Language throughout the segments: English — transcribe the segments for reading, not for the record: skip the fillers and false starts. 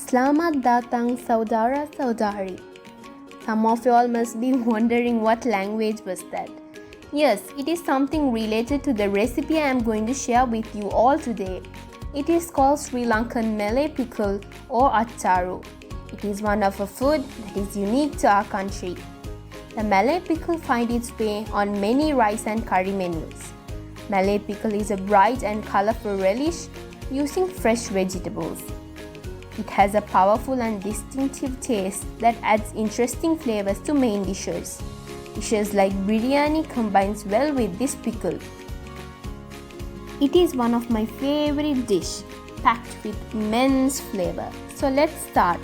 Selamat datang saudara-saudari. Some of you all must be wondering what language was that. Yes, it is something related to the recipe I am going to share with you all today. It is called Sri Lankan malay pickle or acharu. It is one of a food that is unique to our country. The malay pickle finds its way on many rice and curry menus. Malay pickle is a bright and colorful relish using fresh vegetables. It has a powerful and distinctive taste that adds interesting flavors to main dishes. Dishes like biryani combines well with this pickle. It is one of my favorite dish, packed with immense flavor. So let's start.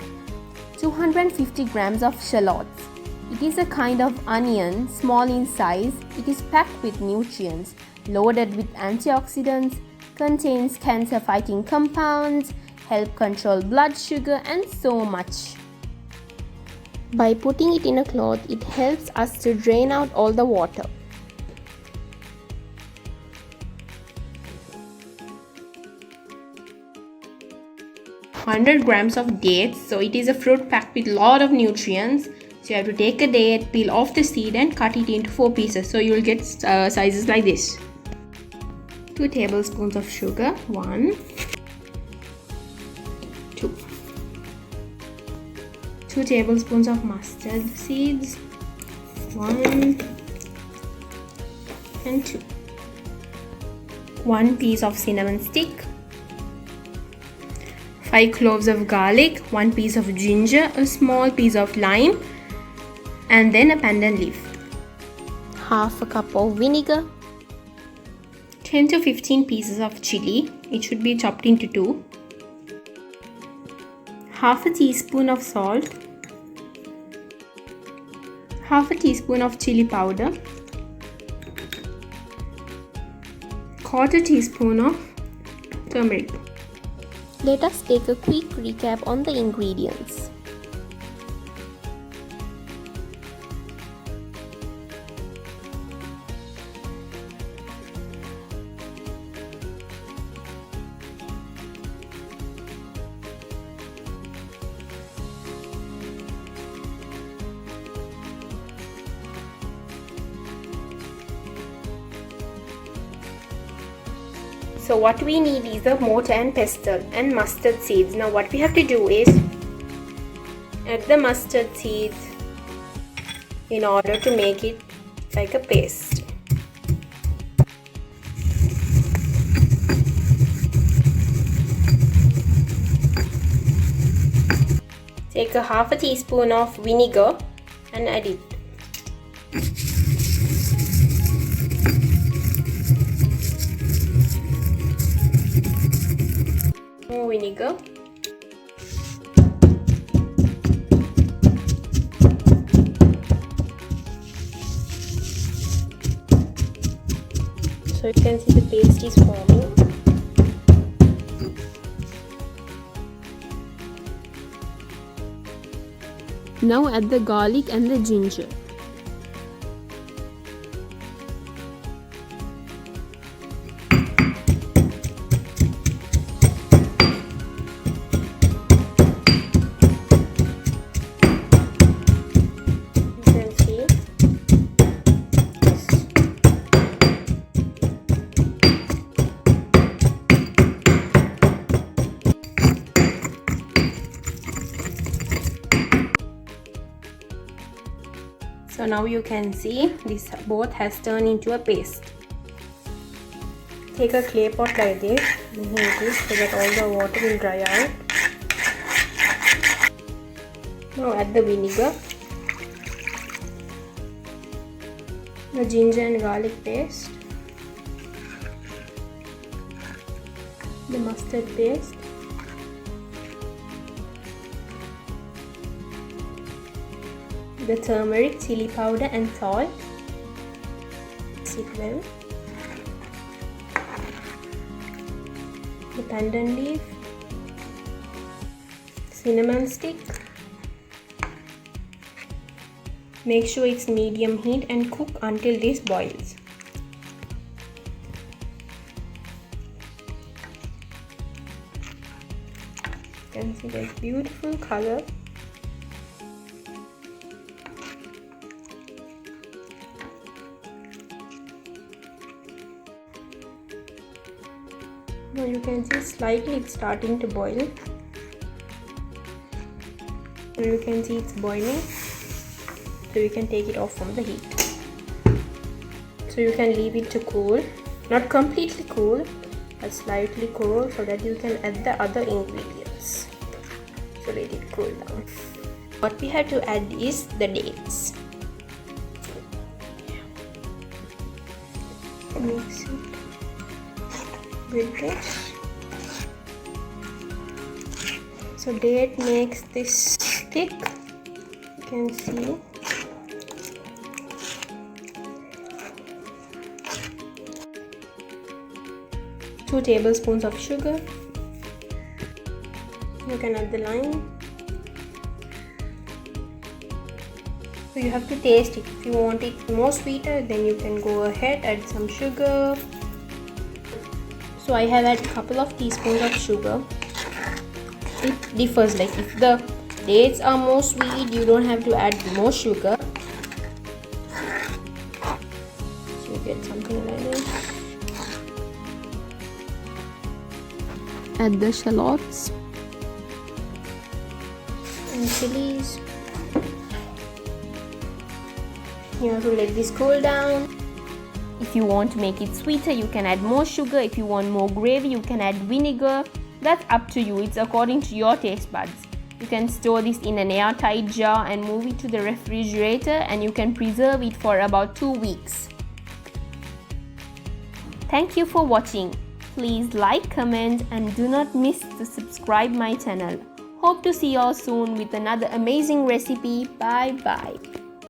250 grams of shallots. It is a kind of onion, small in size. It is packed with nutrients, loaded with antioxidants, contains cancer-fighting compounds, help control blood sugar and so much. By putting it in a cloth, it helps us to drain out all the water. "100 grams of dates." So it is a fruit packed with a lot of nutrients. So you have to take a date, peel off the seed and cut it into 4 pieces. So you will get sizes like this. 2 tablespoons of sugar. 1, 2. 2 tablespoons of mustard seeds. 1 and 2. 1 piece of cinnamon stick. 5 cloves of garlic. 1 piece of ginger. A small piece of lime. And then a pandan leaf. Half a cup of vinegar. 10 to 15 pieces of chili. It should be chopped into 2. Half a teaspoon of salt. Half a teaspoon of chili powder. Quarter teaspoon of turmeric. Let us take a quick recap on the ingredients. So what we need is a mortar and pestle and mustard seeds. Now what we have to do is add the mustard seeds in order to make it like a paste. Take a half a teaspoon of vinegar and add it. More vinegar. So you can see the paste is forming. Now add the garlic and the ginger. So now you can see this both has turned into a paste. Take a clay pot like this and heat it so that all the water will dry out. Now add the vinegar, the ginger and garlic paste, the mustard paste, the turmeric, chili powder and salt. Mix it well. The pandan leaf, cinnamon stick. Make sure it's medium heat and cook until this boils. You can can see that beautiful color. Now you can see slightly it's starting to boil. Now you can see it's boiling, so you can take it off from the heat. So you can leave it to cool, not completely cool, but slightly cool, so that you can add the other ingredients. So let it cool down. What we have to add is the dates. Mix it with this. So date makes this thick, you can see. Two tablespoons of sugar. You can add the lime. So you have to taste it. If you want it more sweeter, then you can go ahead, add some sugar. So I have added a couple of teaspoons of sugar. It differs, like if the dates are more sweet, you don't have to add more sugar. So you get something like this. Add the shallots and chilies. You have to let this cool down. If you want to make it sweeter, you can add more sugar. If you want more gravy, you can add vinegar. That's up to you. It's according to your taste buds. You can store this in an airtight jar and move it to the refrigerator, and you can preserve it for about 2 weeks. Thank you for watching. Please like, comment, and do not miss to subscribe my channel. Hope to see you all soon with another amazing recipe. Bye bye.